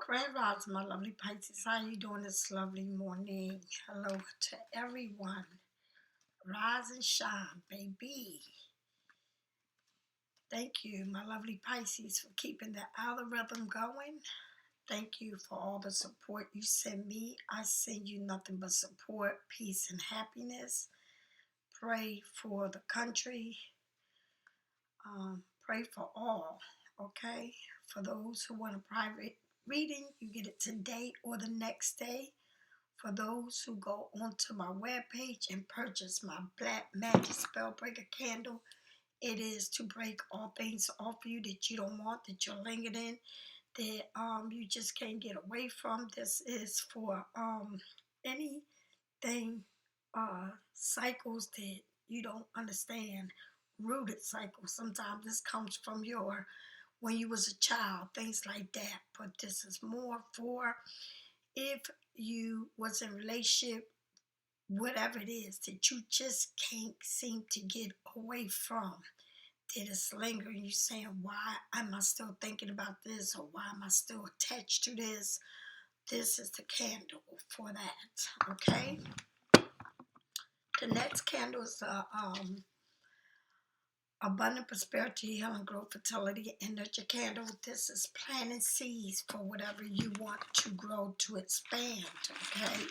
Grand Rise, my lovely Pisces. How you doing this lovely morning? Hello to everyone. Rise and shine, baby. Thank you, my lovely Pisces, for keeping the algorithm going. Thank you for all the support you send me. I send you nothing but support, peace, and happiness. Pray for the country. Pray for all, okay? For those who want a private reading, you get it today or the next day. For those who go onto my webpage and purchase my Black Magic Spellbreaker candle, it is to break all things off you that you don't want, that you're lingered in, that you just can't get away from. This is for anything, cycles that you don't understand, rooted cycles. Sometimes this comes from when you was a child, things like that. But this is more for if you was in a relationship, whatever it is that you just can't seem to get away from, that is lingering. You saying, why am I still thinking about this, or why am I still attached to this? This is the candle for that. Okay. The next candle is the abundant prosperity, healing, growth, fertility, energy candle. This is planting seeds for whatever you want to grow, to expand. Okay.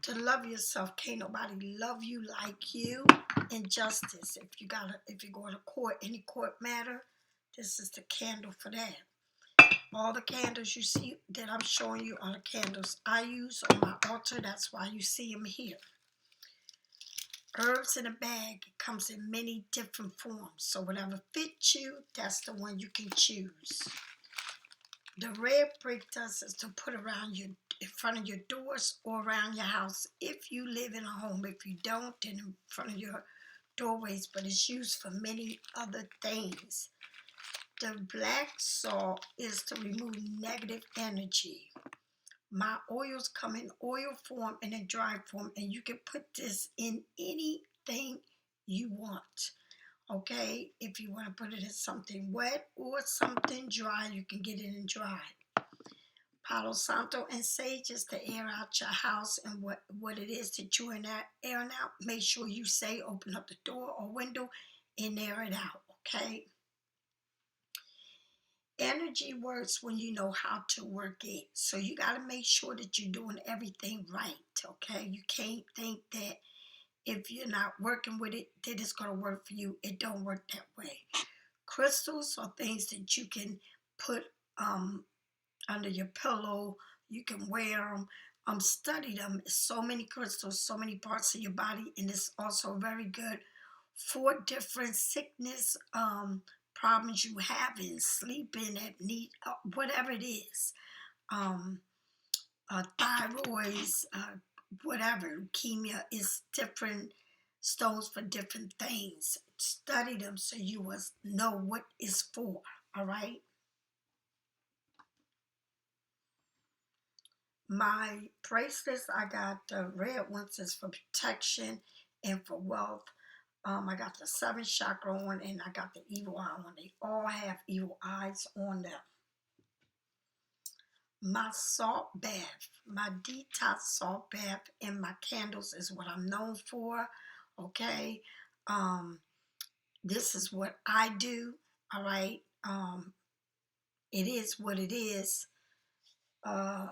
To love yourself. Can't nobody love you like you. Injustice. If you go to court, any court matter, this is the candle for that. All the candles you see that I'm showing you are the candles I use on my altar. That's why you see them here. Herbs in a bag. It comes in many different forms. So whatever fits you, that's the one you can choose. The red brick dust is to put around you, in front of your doors or around your house if you live in a home. If you don't, then in front of your doorways, but it's used for many other things. The black salt is to remove negative energy. My oils come in oil form and in dry form, and you can put this in anything you want. Okay, if you want to put it in something wet or something dry, you can get it in dry. Palo Santo and sage is to air out your house, and what it is that you're airing out, make sure you say, open up the door or window and air it out, okay? Energy works when you know how to work it. So you got to make sure that you're doing everything right, okay? You can't think that if you're not working with it, that it's going to work for you. It don't work that way. Crystals are things that you can put under your pillow. You can wear them. Study them. So many crystals, so many parts of your body, and it's also very good for different sickness problems you have in sleeping, whatever it is. Thyroids, whatever, leukemia, is different stones for different things. Study them so you will know what it's for, all right? My bracelets, I got the red ones is for protection and for wealth. I got the 7th chakra on, and I got the evil eye on. They all have evil eyes on them. My salt bath, my detox salt bath, and my candles is what I'm known for. Okay, this is what I do. All right, it is what it is. I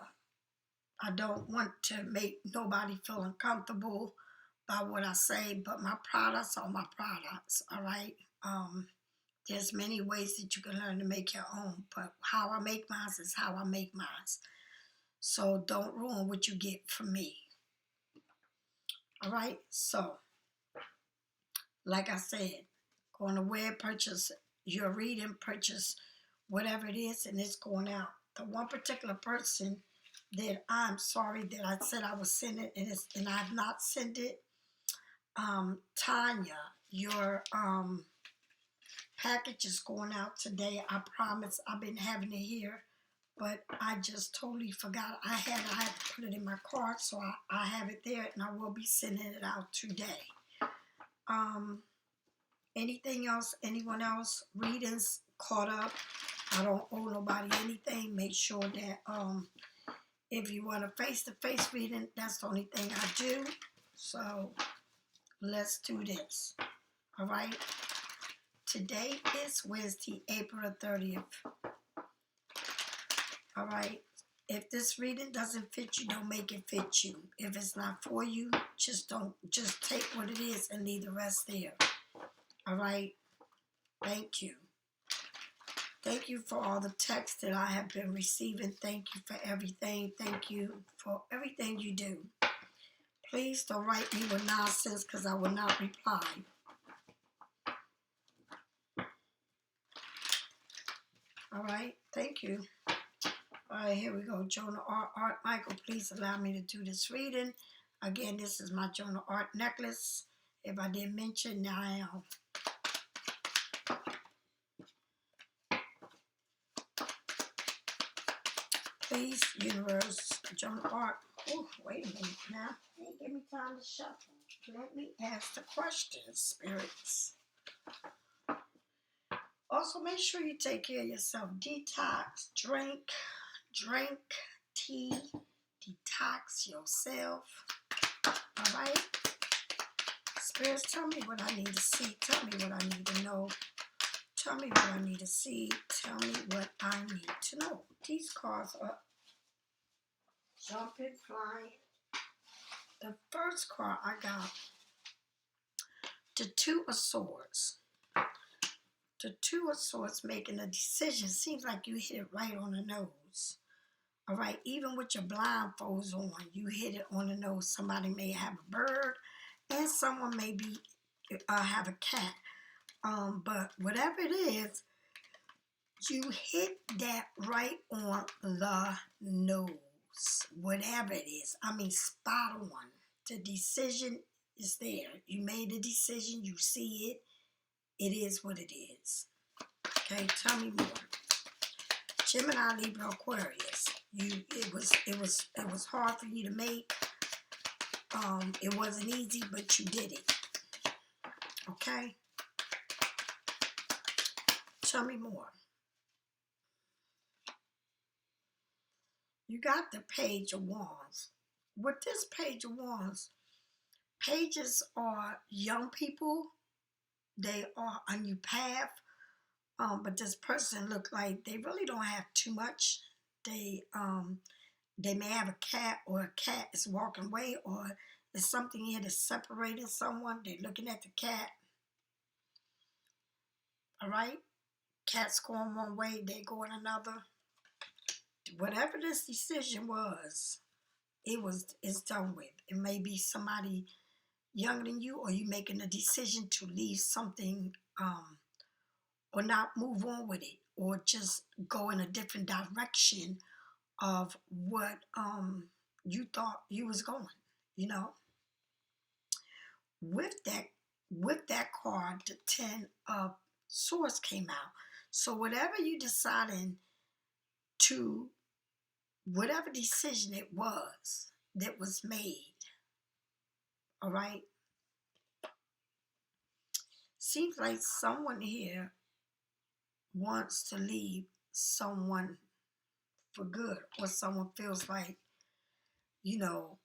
don't want to make nobody feel uncomfortable by what I say, but my products are my products. All right. There's many ways that you can learn to make your own, but how I make mine is how I make mine. So don't ruin what you get from me. All right. So, like I said, go on the web, purchase your reading, purchase whatever it is, and it's going out. The one particular person that I'm sorry that I said I would send it, and I have not sent it. Tanya, your package is going out today. I promise. I've been having it here, but I just totally forgot. I had to put it in my cart, so I have it there, and I will be sending it out today. Anything else? Anyone else? Readings caught up. I don't owe nobody anything. Make sure that if you want a face-to-face reading, that's the only thing I do. So let's do this. All right. Today is Wednesday, April the 30th. All right. If this reading doesn't fit you, don't make it fit you. If it's not for you, just take what it is and leave the rest there. All right. Thank you. Thank you for all the texts that I have been receiving. Thank you for everything. Thank you for everything you do. Please don't write me with nonsense because I will not reply. All right. Thank you. All right, here we go. Jonah Art Michael, please allow me to do this reading. Again, this is my Jonah Art necklace. If I didn't mention, now I am. Please, universe, Jonah Art. Oh, wait a minute now. Ain't give me time to shuffle. Let me ask the questions, spirits. Also, make sure you take care of yourself. Detox, drink tea, detox yourself. All right? Spirits, tell me what I need to see. Tell me what I need to know. Tell me what I need to see. Tell me what I need to know. These cards are jumping, flying. The first card I got, the Two of Swords. The Two of Swords making a decision. Seems like you hit it right on the nose. All right, even with your blindfolds on, you hit it on the nose. Somebody may have a bird, and someone may be have a cat. But whatever it is, you hit that right on the nose. Whatever it is, I mean, spot on. The decision is there. You made a decision. You see it. It is what it is. Okay, tell me more. Gemini, Libra, Aquarius. It was hard for you to make. It wasn't easy, but you did it. Okay? Tell me more. You got the Page of Wands. With this Page of Wands, pages are young people. They are a new path. But this person look like they really don't have too much. They may have a cat, or a cat is walking away, or there's something here that's separating someone. They're looking at the cat. All right? Cat's going one way, they going another. Whatever this decision was, it's done with. It may be somebody younger than you, or you making a decision to leave something, or not move on with it, or just go in a different direction of what you thought you was going, you know. With that card, the 10 of Swords came out. So whatever you decided to, whatever decision it was that was made, all right, seems like someone here wants to leave someone for good, or someone feels like, you know,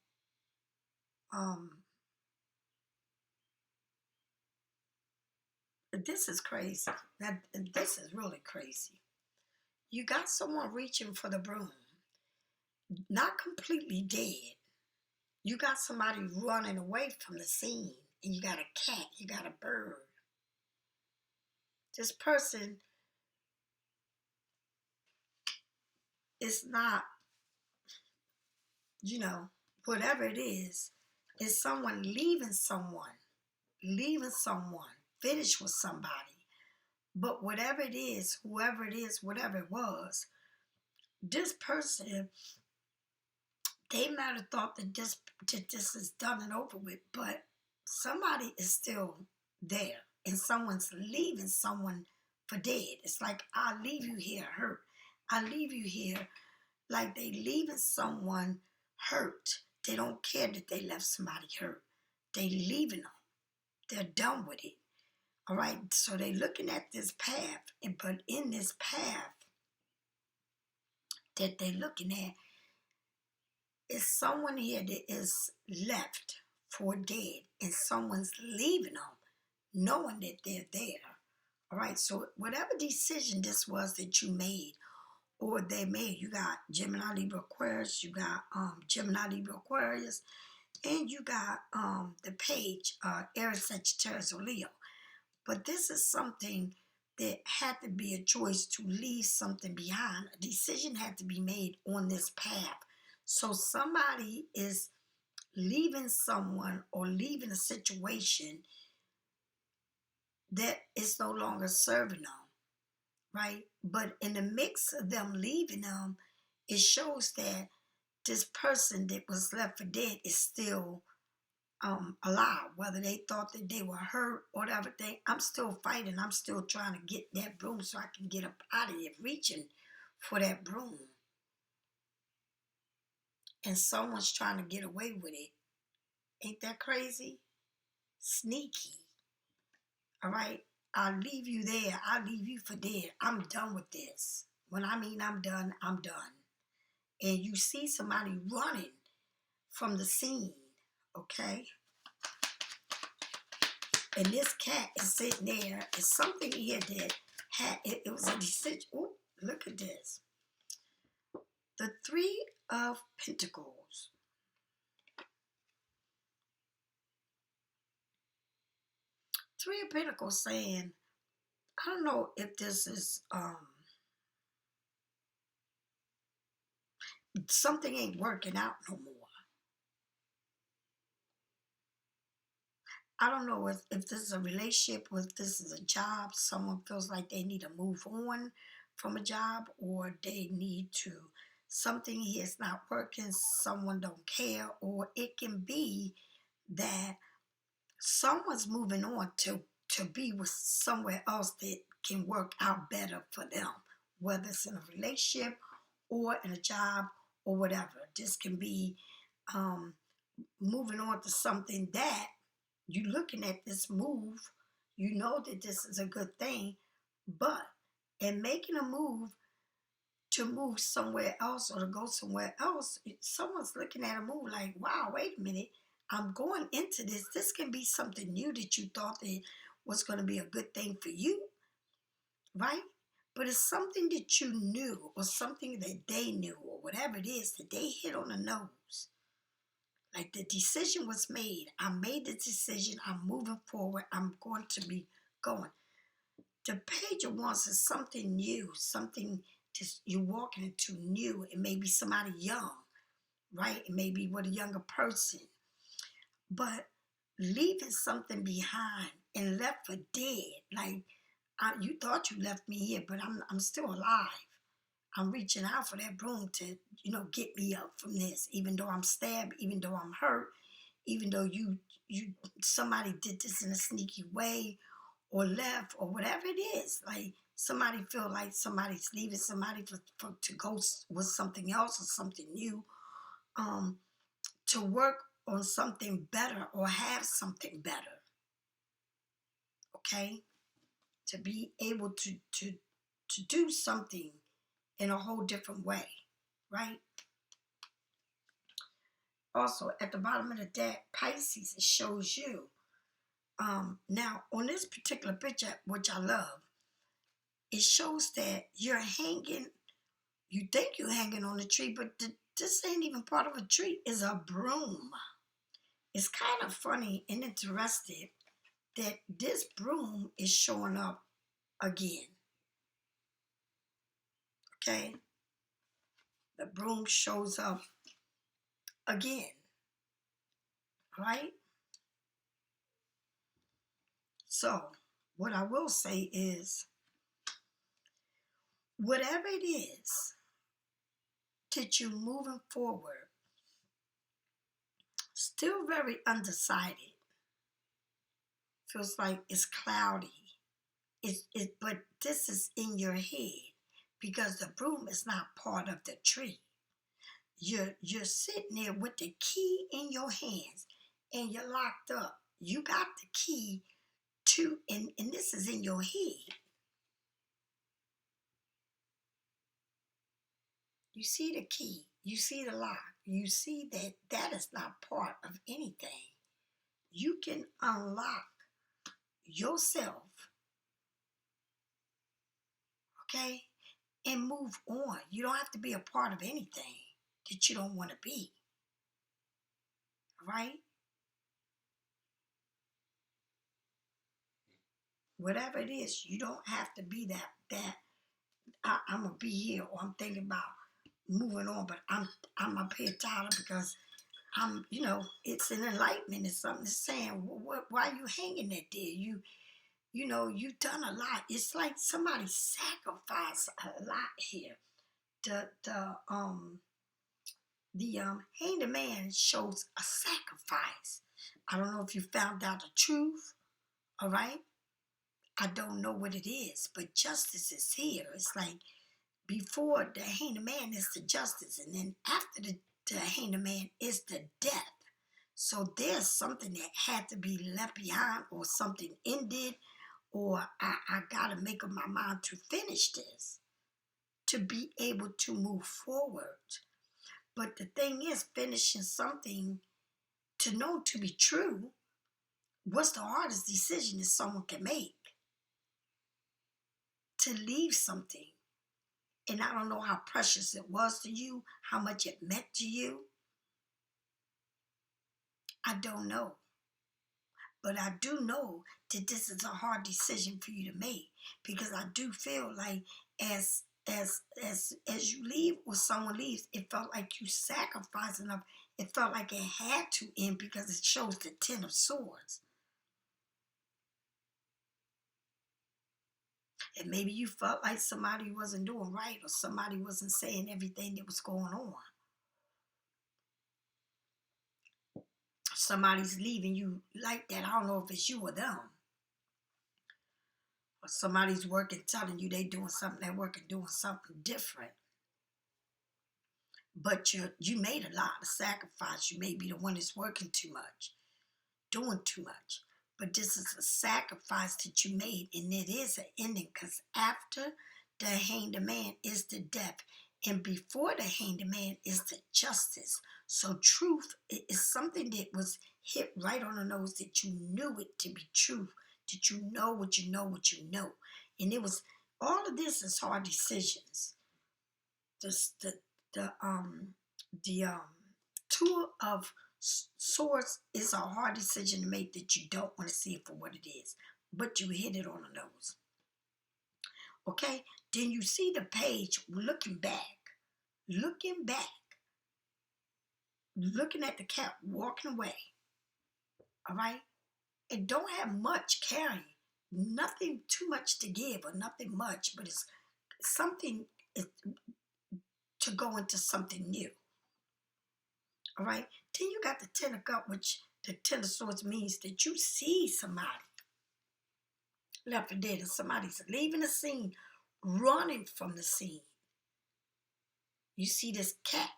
this is crazy. This is really crazy. You got someone reaching for the broom, not completely dead. You got somebody running away from the scene, and you got a cat, you got a bird. This person is not, you know, whatever it is someone leaving someone, finish with somebody. But whatever it is, whoever it is, whatever it was, this person, they might have thought that this is done and over with, but somebody is still there, and someone's leaving someone for dead. It's like, I'll leave you here hurt. I'll leave you here like they leaving someone hurt. They don't care that they left somebody hurt. They leaving them. They're done with it. All right, so they're looking at this path, but in this path that they're looking at is someone here that is left for dead, and someone's leaving them, knowing that they're there. All right, so whatever decision this was that you made or they made, you got Gemini, Libra, Aquarius, you got Gemini, Libra, Aquarius, and you got the page, Aries, Sagittarius, or Leo. But this is something that had to be a choice to leave something behind. A decision had to be made on this path. So somebody is leaving someone or leaving a situation that is no longer serving them, right? But in the mix of them leaving them, it shows that this person that was left for dead is still alive. Whether they thought that they were hurt or whatever thing, I'm still fighting. I'm still trying to get that broom so I can get up out of here, reaching for that broom. And someone's trying to get away with it. Ain't that crazy? Sneaky. All right? I'll leave you there. I'll leave you for dead. I'm done with this. When I mean I'm done, I'm done. And you see somebody running from the scene, okay? And this cat is sitting there. It's something here that had, it was a decision. Oh, look at this. The Three of Pentacles. Three of Pentacles saying, I don't know if this is, something ain't working out no more. I don't know if this is a relationship or if this is a job. Someone feels like they need to move on from a job, or they need to, something here is not working, someone don't care, or it can be that someone's moving on to be with somewhere else that can work out better for them, whether it's in a relationship or in a job or whatever. This can be moving on to something that you looking at this move, you know that this is a good thing, but in making a move to move somewhere else or to go somewhere else, someone's looking at a move like, wow, wait a minute, I'm going into this. This can be something new that you thought that was going to be a good thing for you, right? But it's something that you knew or something that they knew or whatever it is that they hit on the nose. Like the decision was made. I made the decision. I'm moving forward. I'm going to be going. The Page of Wands is something new, something just you're walking into new. It may be somebody young, right? It may be with a younger person. But leaving something behind and left for dead. Like you thought you left me here, but I'm still alive. I'm reaching out for that broom to, get me up from this, even though I'm stabbed, even though I'm hurt, even though you somebody did this in a sneaky way or left or whatever it is. Like somebody feel like somebody's leaving somebody for to go with something else or something new, to work on something better or have something better. Okay? To be able to do something in a whole different way, right? Also, at the bottom of the deck, Pisces, it shows you. Now, on this particular picture, which I love, it shows that you're hanging, you think you're hanging on a tree, but this ain't even part of a tree. It's a broom. It's kind of funny and interesting that this broom is showing up again. Okay? The broom shows up again. Right? So, what I will say is, whatever it is that you're moving forward, still very undecided, feels like it's cloudy, but this is in your head because the broom is not part of the tree. You're sitting there with the key in your hands and you're locked up. You got the key and this is in your head. You see the key. You see the lock. You see that that is not part of anything. You can unlock yourself, okay, and move on. You don't have to be a part of anything that you don't want to be, right? Whatever it is, you don't have to be that I'm gonna be here, or I'm thinking about moving on, but I'm up here, Tyler, because it's an enlightenment. It's something that's saying, why are you hanging that there? You've done a lot. It's like somebody sacrificed a lot here. The hanged man shows a sacrifice. I don't know if you found out the truth. All right. I don't know what it is, but justice is here. It's like before the hanged man is the justice, and then after the hanged man is the death. So there's something that had to be left behind, or something ended, or I got to make up my mind to finish this, to be able to move forward. But the thing is, finishing something, to know to be true, what's the hardest decision that someone can make? To leave something. And I don't know how precious it was to you, how much it meant to you. I don't know. But I do know that this is a hard decision for you to make, because I do feel like as you leave, or someone leaves, it felt like you sacrificed enough. It felt like it had to end, because it shows the Ten of Swords. And maybe you felt like somebody wasn't doing right, or somebody wasn't saying everything that was going on. Somebody's leaving you like that. I don't know if it's you or them. Or somebody's working, telling you they doing something at work and doing something different. But you made a lot of sacrifice. You may be the one that's working too much, doing too much. But this is a sacrifice that you made, and it is an ending, because after the hanged man is the death, and before the hanged man is the justice. So truth is something that was hit right on the nose, that you knew it to be true, that you know what you know, what you know. And it was, all of this is hard decisions. The Two of Swords is a hard decision to make, that you don't want to see it for what it is, but you hit it on the nose. Okay, then you see the page looking at the cat walking away. All right, it don't have much carrying, nothing too much to give, or nothing much, but it's something to go into something new. All right, then you got the Ten of Cups, which the Ten of Swords means that you see somebody left for dead, and somebody's leaving the scene, running from the scene. You see this cat.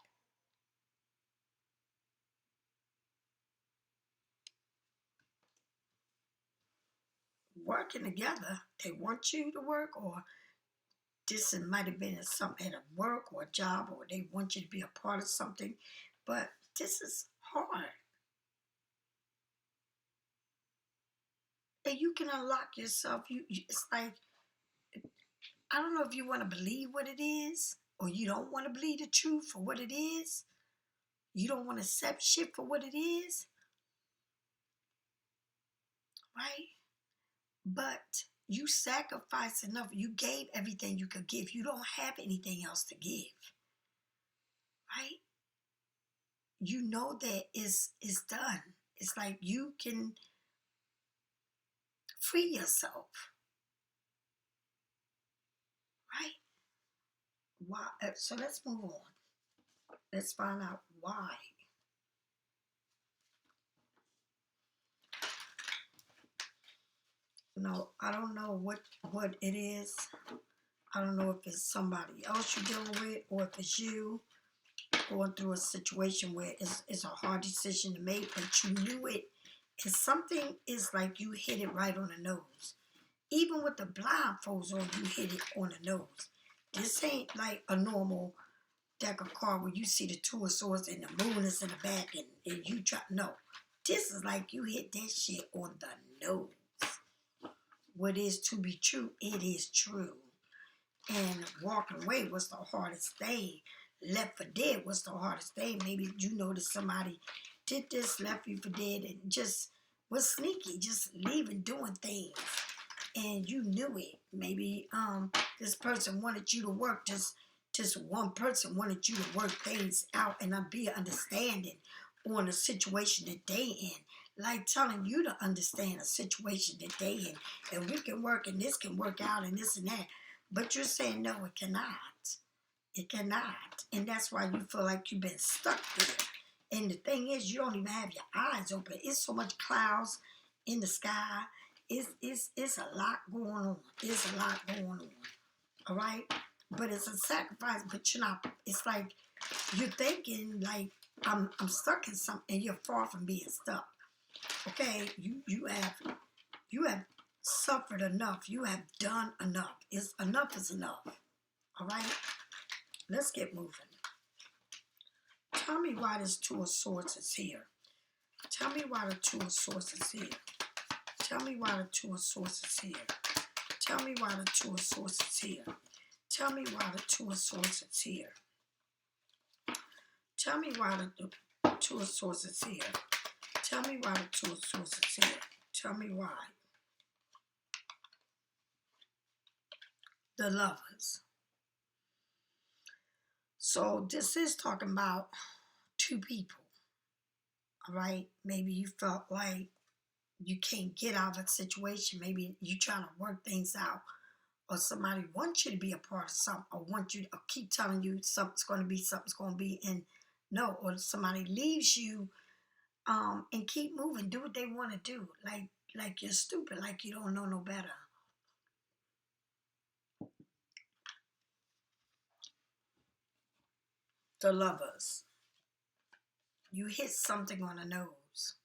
Working together. They want you to work, or this might have been something at a work or a job, or they want you to be a part of something. But this is hard. And you can unlock yourself. It's like, I don't know if you want to believe what it is, or you don't want to believe the truth for what it is. You don't want to accept shit for what it is, right? But you sacrificed enough. You gave everything you could give. You don't have anything else to give, right? You know that it's done. It's like you can free yourself, right? Why? So let's move on. Let's find out why. No, I don't know what it is. I don't know if it's somebody else you're dealing with, or if it's you going through a situation where it's a hard decision to make, but you knew it And something is like you hit it right on the nose. Even with the blindfolds on, you hit it on the nose. This ain't like a normal deck of cards where you see the Two of Swords and the moon is in the back and you try. No. This is like you hit that shit on the nose. What is to be true, it is true. And walking away was the hardest thing. Left for dead was the hardest thing. Maybe you noticed somebody did this, left you for dead, and just was sneaky, just leaving, doing things. And you knew it. Maybe this person wanted you to work, just one person wanted you to work things out and be understanding on a situation that they in. Like telling you to understand a situation that they in. And we can work and this can work out and this and that. But you're saying, no, it cannot. It cannot. And that's why you feel like you've been stuck there. And the thing is, you don't even have your eyes open. It's so much clouds in the sky. It's a lot going on. It's a lot going on. All right? But it's a sacrifice, but you're not. It's like you're thinking like, I'm stuck in something, and you're far from being stuck. Okay? You have suffered enough. You have done enough. Enough is enough. All right? Let's get moving. Tell me why this Two of Swords is here. Tell me why the Two of Swords is here. Tell me why the Two of Swords is here. Tell me why the Two of Swords is here. Tell me why the Two of Swords is here. Tell me why the Two of Swords is here. Tell me why the Two of Swords is here. Tell me why. The Lovers. So this is talking about two people. All right? Maybe you felt like you can't get out of a situation. Maybe you trying to work things out. Or somebody wants you to be a part of something. Or want you to keep telling you something's going to be. And no. Or somebody leaves you and keep moving. Do what they want to do. Like you're stupid. Like you don't know no better. The Lovers. You hit something on the nose.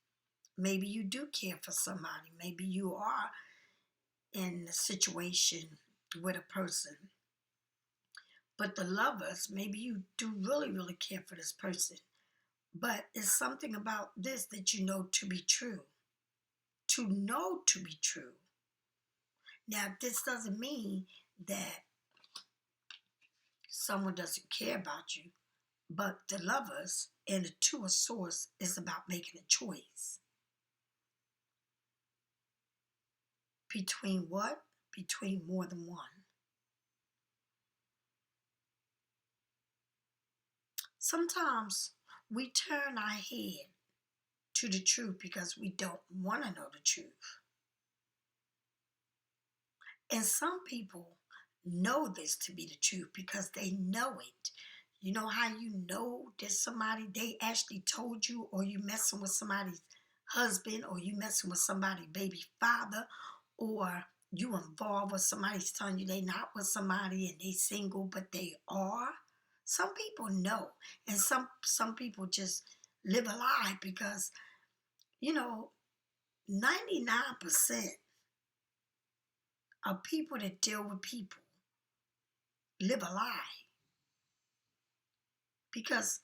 Maybe you do care for somebody. Maybe you are in a situation with a person. But the Lovers, maybe you do really, really care for this person. But it's something about this that you know to be true. To know to be true. Now, this doesn't mean that someone doesn't care about you. But the Lovers and the Two of Swords is about making a choice. Between what? Between more than one. Sometimes we turn our head to the truth because we don't want to know the truth. And some people know this to be the truth because they know it. You know how you know that somebody, they actually told you, or you messing with somebody's husband, or you messing with somebody's baby father, or you involved with somebody's telling you they not with somebody and they single, but they are. Some people know, and some people just live a lie because, 99% of people that deal with people live a lie. Because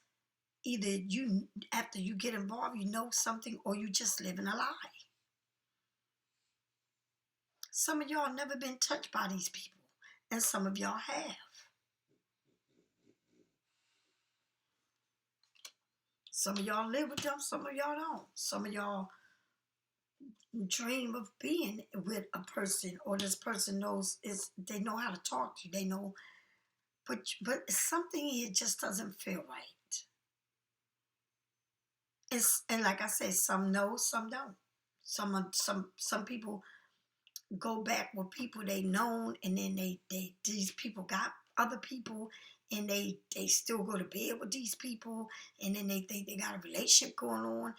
either you, after you get involved, you know something, or you just live in a lie. Some of y'all never been touched by these people, and some of y'all have. Some of y'all live with them, some of y'all don't. Some of y'all dream of being with a person, or this person they know how to talk to you. They know, but something here just doesn't feel right. And like I said, some know, some don't. Some people go back with people they known, and then these people got other people, and they still go to bed with these people, and then they think they got a relationship going on,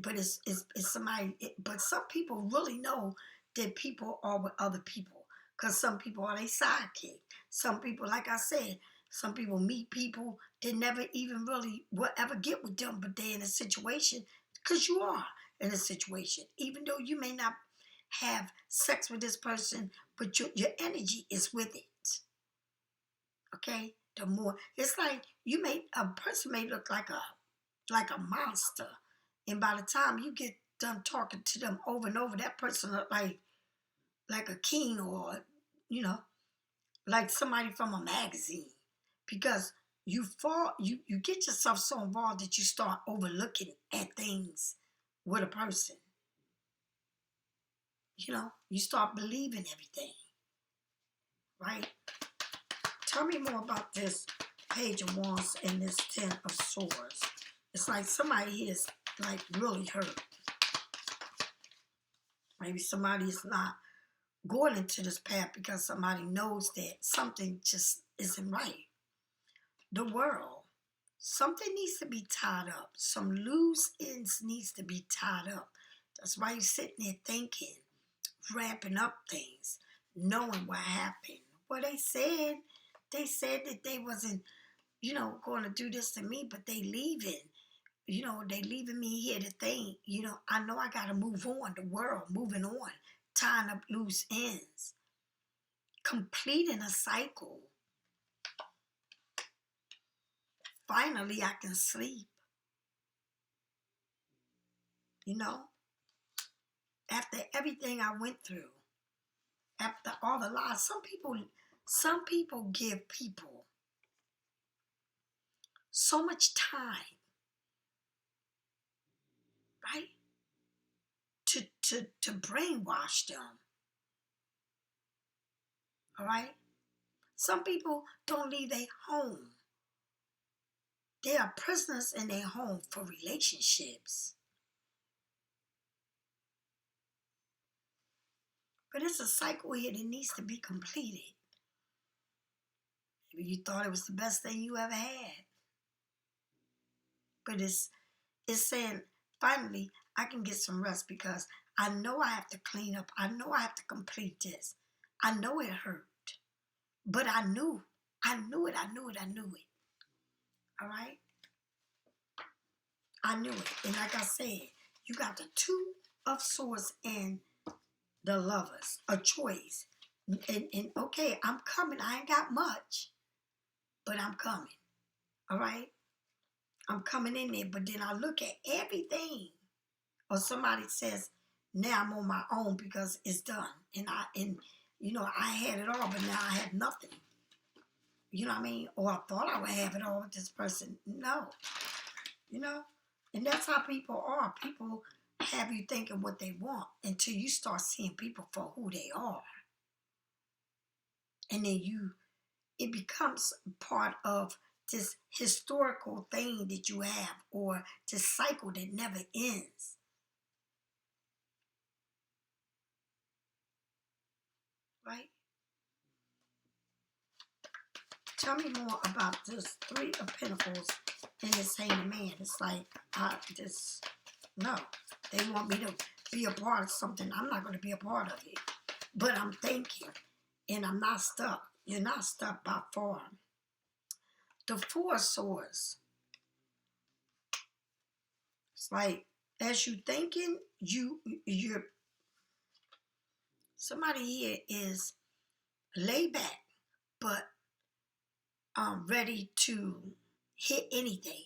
but it's somebody. But some people really know that people are with other people, because some people are their sidekick. Some people, like I said, some people meet people that never even really will ever get with them, but they're in a situation, because you are. in a situation. Even though you may not have sex with this person, but your energy is with it. Okay? The more, it's like a person may look like a monster. And by the time you get done talking to them over and over, that person look like a king, or, like somebody from a magazine. Because you get yourself so involved that you start overlooking at things with a person. You start believing everything, right? Tell me more about this Page of Wands and this Ten of Swords. It's like somebody here is like really hurt. Maybe somebody is not going into this path because somebody knows that something just isn't right. The world, something needs to be tied up. Some loose ends needs to be tied up. That's why you're sitting there thinking, wrapping up things, knowing what happened. Well, they said that they wasn't, going to do this to me, but they leaving. They leaving me here to think, I know I got to move on. The world moving on, tying up loose ends, completing a cycle. Finally, I can sleep. After everything I went through, after all the lies, some people give people so much time, right? To brainwash them. All right? Some people don't leave their home. They are prisoners in their home for relationships. But it's a cycle here that needs to be completed. Maybe you thought it was the best thing you ever had. But it's saying, finally, I can get some rest because I know I have to clean up. I know I have to complete this. I know it hurt. But I knew it. All right? I knew it. And like I said, you got the Two of Swords and the Lovers, a choice. And okay, I'm coming. I ain't got much, but I'm coming. All right? I'm coming in there, but then I look at everything. Or somebody says, now I'm on my own because it's done. And I had it all, but now I have nothing. You know what I mean? Or I thought I would have it all with this person. No. And that's how people are. People have you thinking what they want until you start seeing people for who they are. And then it becomes part of this historical thing that you have, or this cycle that never ends. Right? Tell me more about this Three of Pentacles and this Hanged Man. It's like, no. They want me to be a part of something. I'm not going to be a part of it. But I'm thinking, and I'm not stuck. You're not stuck by far. The Four of Swords. It's like, as you thinking, you're somebody here is laid back, but ready to hit anything.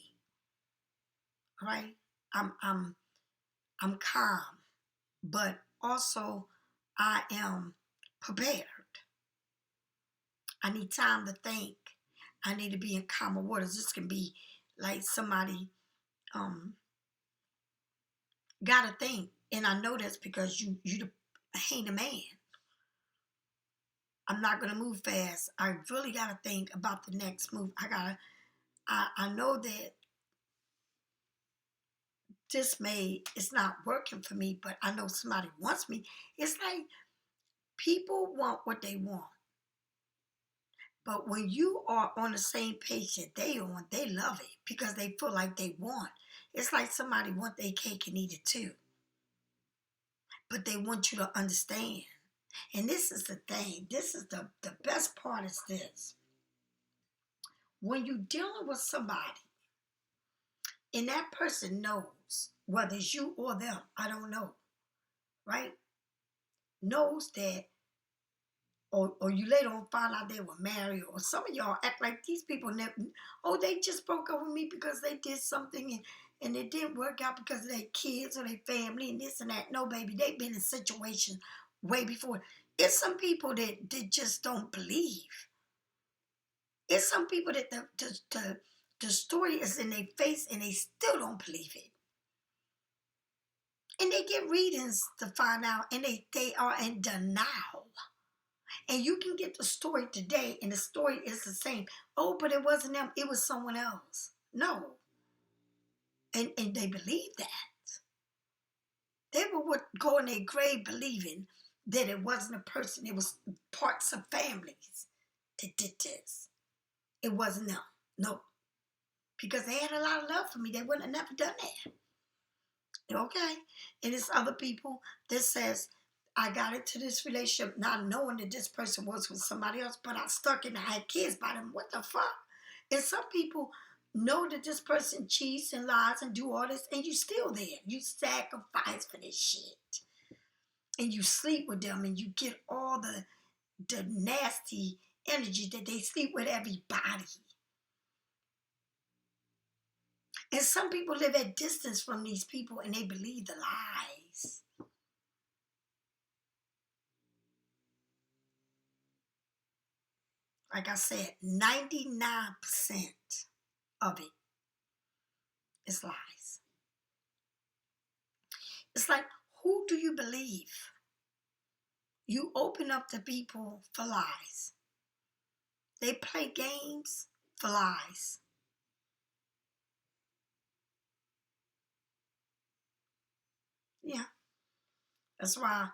All right? I'm calm, but also I am prepared. I need time to think. I need to be in calmer waters. This can be like somebody gotta think. And I know that's because you the Hanged Man. I'm not gonna move fast. I really gotta think about the next move. I know that it's not working for me, but I know somebody wants me. It's like people want what they want. But when you are on the same page that they on, they love it because they feel like they want. It's like somebody want their cake and eat it too. But they want you to understand. And this is the thing. This is the best part is this. When you're dealing with somebody and that person knows whether it's you or them, I don't know, right? Knows that, or you later on find out they were married, or some of y'all act like these people never, oh, they just broke up with me because they did something and it didn't work out because of their kids or their family and this and that. No, baby, they've been in situations way before. It's some people that just don't believe. It's some people that the story is in their face and they still don't believe it. And they get readings to find out, and they are in denial. And you can get the story today, and the story is the same. Oh, but it wasn't them, it was someone else. No. And they believe that. They would go in their grave believing that it wasn't a person, it was parts of families that did this. It wasn't them. No. Because they had a lot of love for me. They wouldn't have never done that. Okay? And it's other people that says, I got into this relationship not knowing that this person was with somebody else, but I stuck and I had kids by them. What the fuck? And some people know that this person cheats and lies and do all this, and you still there. You sacrifice for this shit. And you sleep with them and you get all the nasty energy that they sleep with everybody. And some people live at distance from these people and they believe the lies. Like I said, 99% of it is lies. It's like, who do you believe? You open up to people for lies. They play games for lies. Yeah. That's why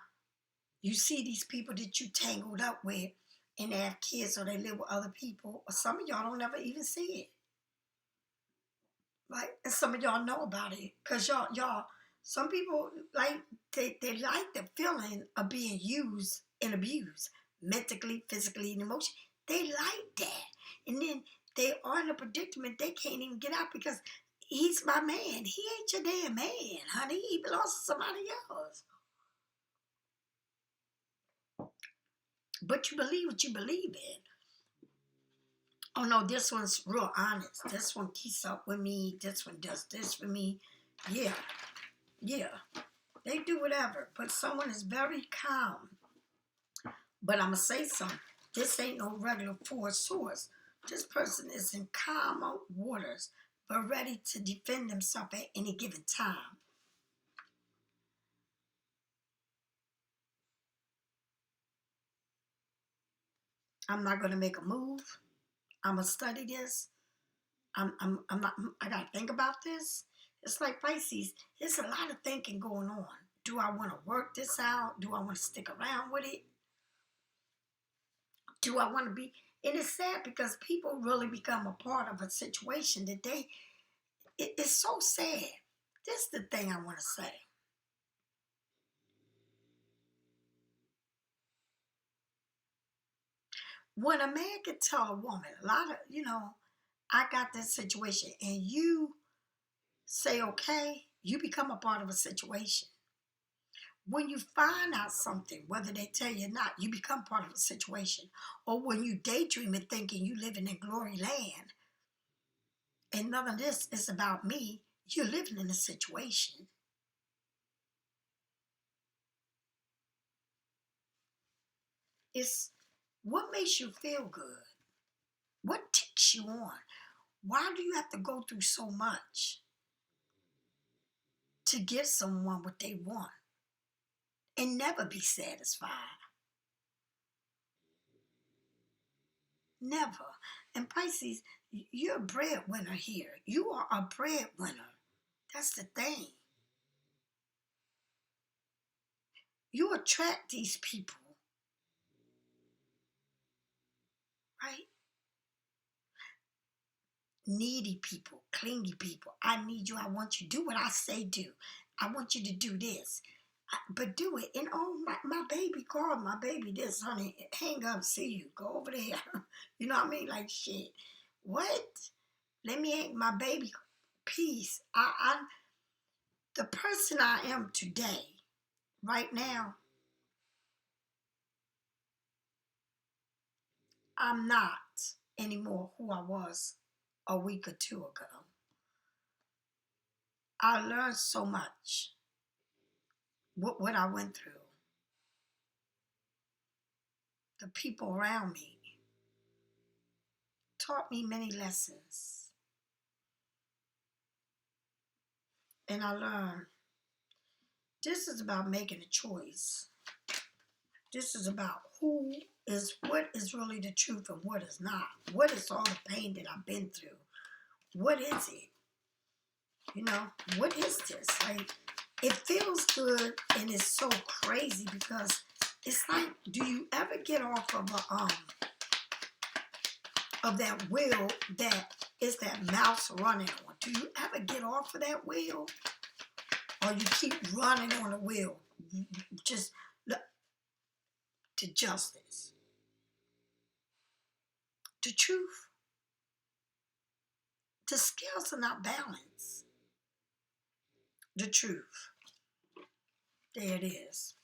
you see these people that you tangled up with and they have kids or they live with other people, or some of y'all don't ever even see it. Right? And some of y'all know about it. Because y'all, some people like they like the feeling of being used and abused mentally, physically, and emotionally. They like that. And then they are in a predicament they can't even get out because he's my man. He ain't your damn man, honey. He belongs to somebody else. But you believe what you believe in. Oh no, this one's real honest. This one keeps up with me. This one does this for me. Yeah. Yeah. They do whatever. But someone is very calm. But I'm going to say something. This ain't no regular force source. This person is in calm waters, but ready to defend himself at any given time. I'm not going to make a move. I'm going to study this. I got to think about this. It's like Pisces. There's a lot of thinking going on. Do I want to work this out? Do I want to stick around with it? Do I want to be? And it's sad because people really become a part of a situation that it's so sad. This is the thing I want to say. When a man can tell a woman, a lot of, I got this situation, and you say, okay, you become a part of a situation. When you find out something, whether they tell you or not, you become part of a situation. Or when you daydream and thinking you living in glory land, and none of this is about me, you're living in a situation. It's what makes you feel good? What ticks you on? Why do you have to go through so much to give someone what they want and never be satisfied? Never. And Pisces, you're a breadwinner here. You are a breadwinner. That's the thing. You attract these people, right? Needy people, clingy people. I need you. I want you. Do what I say do. I want you to do this. But do it. And oh, my baby called my baby this, honey. Hang up, see you. Go over there. You know what I mean? Like, shit. What? Let me hang my baby. Peace. The person I am today, right now, I'm not anymore who I was a week or two ago. I learned so much. What I went through. The people around me taught me many lessons. And I learned this is about making a choice. This is about what is really the truth and what is not. What is all the pain that I've been through? What is it? You know, what is this? Like, it feels good and it's so crazy because it's like, do you ever get off of that wheel that is that mouse running on? Do you ever get off of that wheel? Or you keep running on the wheel just to justice, to truth? The scales are not balanced. The truth. There it is.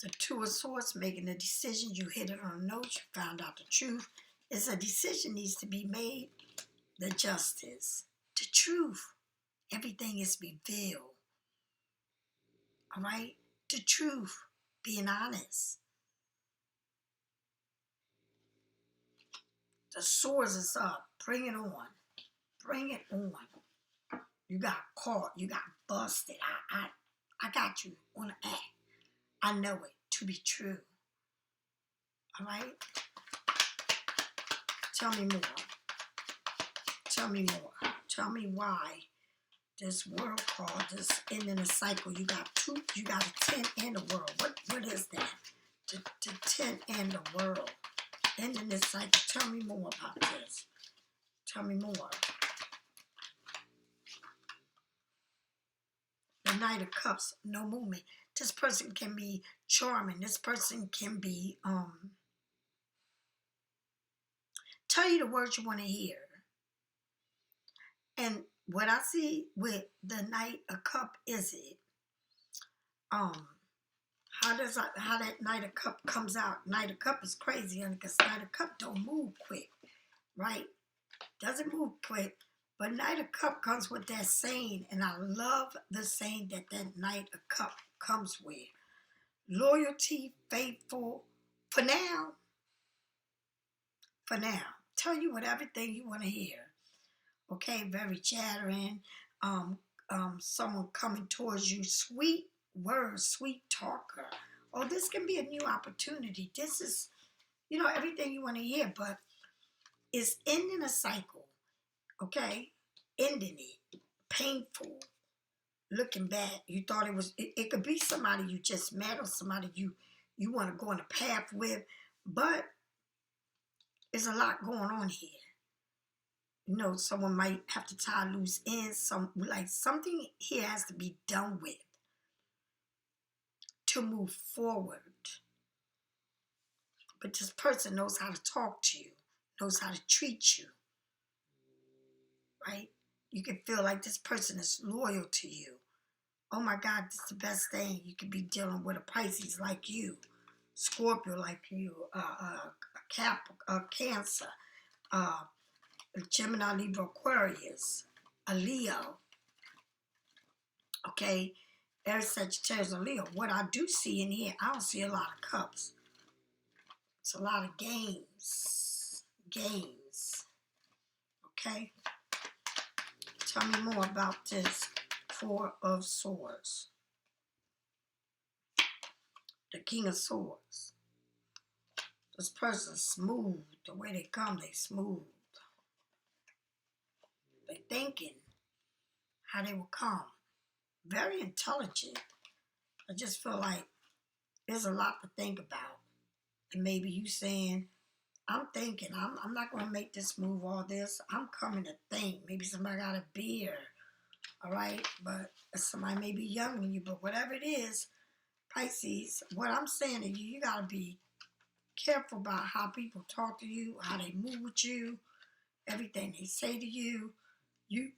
The Two of Swords, making a decision. You hit it on the nose. You found out the truth. It's a decision needs to be made. The justice. The truth. Everything is revealed. All right? The truth. Being honest. The swords is up. Bring it on. Bring it on. You got caught. You got busted. I got you on the act. I know it to be true. All right? Tell me more. Tell me more. Tell me why this world card, this ending a cycle. You got a 10 and a world. What is that? The 10 and the world. Ending this cycle. Tell me more about this. Tell me more. The Knight of Cups, no movement. This person can be charming. This person can be tell you the words you want to hear. And what I see with the Knight of Cup is it how that Knight of Cup comes out. Knight of Cup is crazy because Knight of Cup don't move quick, right? Doesn't move quick. But Knight of Cup comes with that saying, and I love the saying that Knight of Cup comes with. Loyalty, faithful, for now. For now. Tell you what everything you want to hear. Okay, very chattering. Someone coming towards you, sweet words, sweet talker. Oh, this can be a new opportunity. This is, everything you want to hear, but it's ending a cycle. Okay, ending it. Painful. Looking back, you thought it was. It could be somebody you just met or somebody you want to go on a path with, but there's a lot going on here. Someone might have to tie loose ends. Something here has to be done with to move forward. But this person knows how to talk to you, knows how to treat you, right? You can feel like this person is loyal to you. Oh my God, this is the best thing. You could be dealing with a Pisces like you, Scorpio like you, Cancer, Gemini, Libra, Aquarius, a Leo. Okay, Aries, Sagittarius, and Leo. What I do see in here, I don't see a lot of cups. It's a lot of games. Games. Okay? Tell me more about this Four of Swords. The King of Swords. This person's smooth. The way they come, they smooth. They thinking how they will come. Very intelligent. I just feel like there's a lot to think about. And maybe you saying, I'm thinking, I'm not going to make this move, all this. I'm coming to think. Maybe somebody got a beard, all right? But somebody may be younger than you, but whatever it is, Pisces, what I'm saying to you, you got to be careful about how people talk to you, how they move with you, everything they say to you. You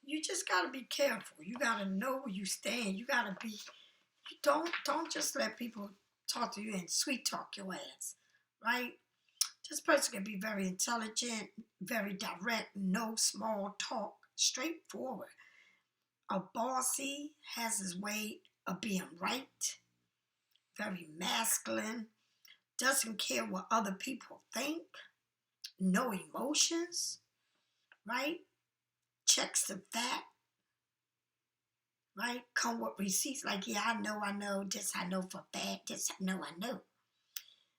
you just got to be careful. You got to know where you stand. You got to be, don't just let people talk to you and sweet talk your ass, right? This person can be very intelligent, very direct, no small talk, straightforward. A bossy, has his way of being right, very masculine, doesn't care what other people think, no emotions, right? Checks the fact, right? Come with receipts like, yeah, I know, this I know for fact, this I know.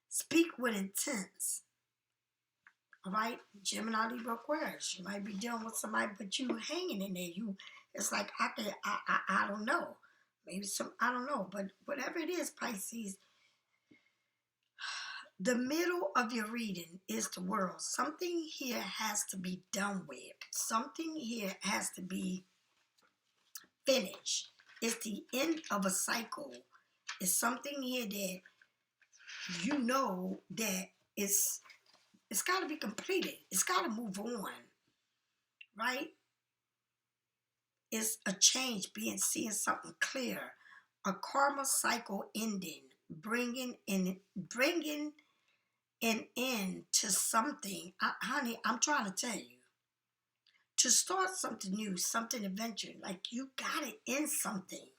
Speak with intent, all right? Gemini, Libra, Aquarius. You might be dealing with somebody, but you hanging in there. It's like, I don't know. Maybe I don't know. But whatever it is, Pisces, the middle of your reading is the world. Something here has to be done with. Something here has to be finished. It's the end of a cycle. It's something here that you know that it's got to be completed. It's got to move on, right? It's a change, seeing something clear, a karma cycle ending, bringing an end to something. Honey, I'm trying to tell you, to start something new, something adventure, like you got to end something.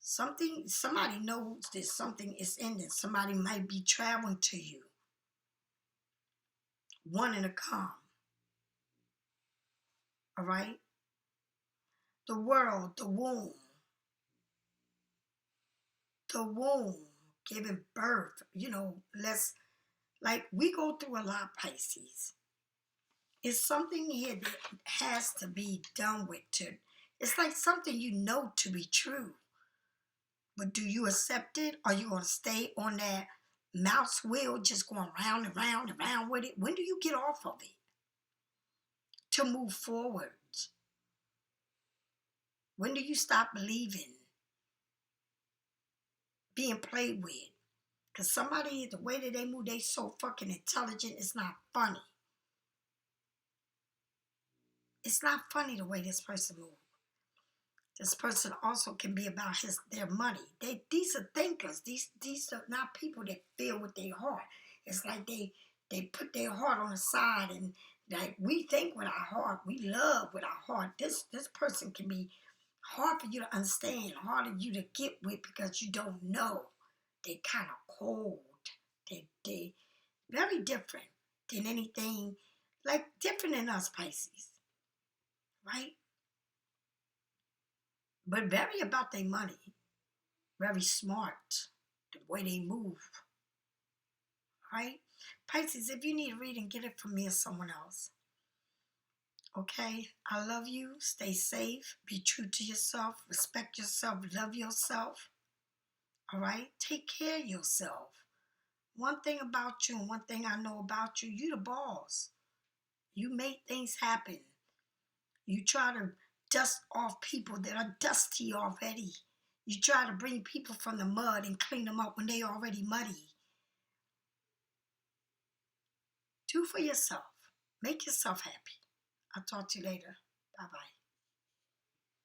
Somebody knows that something is ending. Somebody might be traveling to you, wanting to come. All right? The world, the womb, giving birth, like we go through a lot, Pisces. It's something here that has to be done with. It's like something you know to be true. But do you accept it? Or are you going to stay on that mouse wheel just going round and round and round with it? When do you get off of it to move forward? When do you stop believing being played with? Because somebody, the way that they move, they so fucking intelligent, it's not funny. It's not funny the way this person moves. This person also can be about their money. These are thinkers. These are not people that feel with their heart. It's like they put their heart on the side, and like we think with our heart, we love with our heart. This person can be hard for you to understand, hard for you to get with because you don't know. They kind of cold. They very different than anything, like different than us Pisces, right? But very about their money, very smart, the way they move, right? Pisces, if you need a reading, get it from me or someone else. Okay? I love you. Stay safe. Be true to yourself. Respect yourself. Love yourself. All right? Take care of yourself. One thing about you and one thing I know about you, you the boss. You make things happen. You try to dust off people that are dusty already. You try to bring people from the mud and clean them up when they already muddy. Do for yourself. Make yourself happy. I'll talk to you later. Bye-bye.